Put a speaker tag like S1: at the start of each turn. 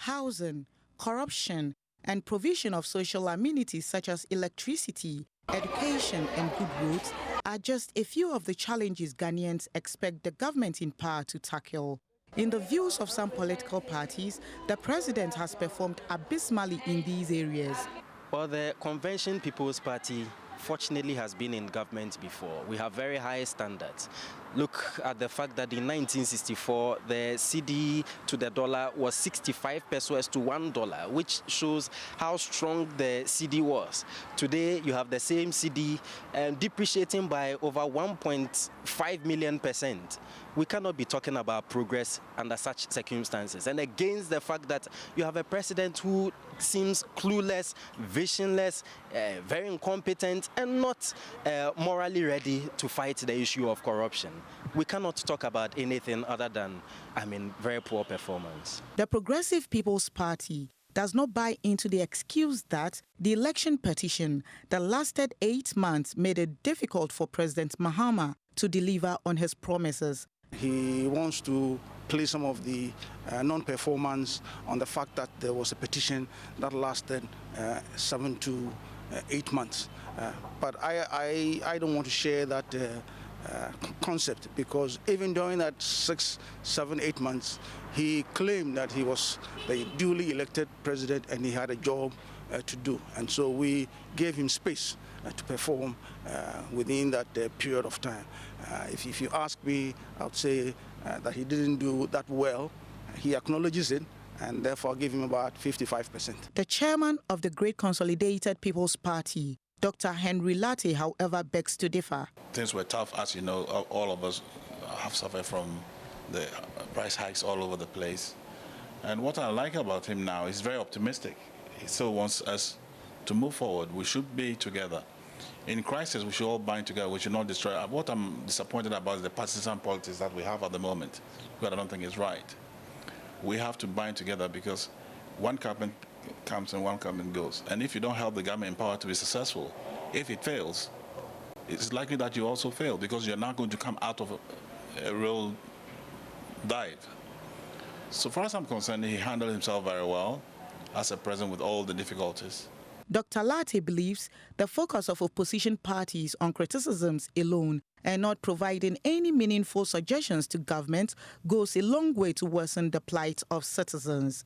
S1: housing, corruption, and provision of social amenities such as electricity, education, and good roads are just a few of the challenges Ghanaians expect the government in power to tackle. In the views of some political parties, the president has performed abysmally in these areas.
S2: Well, the Convention People's Party fortunately has been in government before. We have very high standards. Look at the fact that in 1964, the CD to the dollar was 65 pesos to $1, which shows how strong the CD was. Today, you have the same CD depreciating by over 1.5 million%. We cannot be talking about progress under such circumstances. And against the fact that you have a president who seems clueless, visionless, very incompetent, and not morally ready to fight the issue of corruption. We cannot talk about anything other than, very poor performance.
S1: The Progressive People's Party does not buy into the excuse that the election petition that lasted 8 months made it difficult for President Mahama to deliver on his promises.
S3: He wants to play some of the non-performance on the fact that there was a petition that lasted 7 to 8 months. But I don't want to share that concept, because even during that 6, 7, 8 months, he claimed that he was the duly elected president and he had a job to do. And so we gave him space to perform within that period of time. If you ask me, I would say that he didn't do that well. He acknowledges it, and therefore give him about 55%.
S1: The chairman of the Great Consolidated People's Party, Dr. Henry Latte, however, begs to differ.
S4: Things were tough, as you know. All of us have suffered from the price hikes all over the place. And what I like about him now, he's very optimistic. He still wants us to move forward. We should be together. In crisis, we should all bind together. We should not destroy. What I'm disappointed about is the partisan politics that we have at the moment, but I don't think it's right. We have to bind together, because one government comes and one government goes. And if you don't help the government in power to be successful, if it fails, it's likely that you also fail, because you're not going to come out of a real dive. So far as I'm concerned, he handled himself very well as a president with all the difficulties.
S1: Dr. Latte believes the focus of opposition parties on criticisms alone and not providing any meaningful suggestions to government goes a long way to worsen the plight of citizens.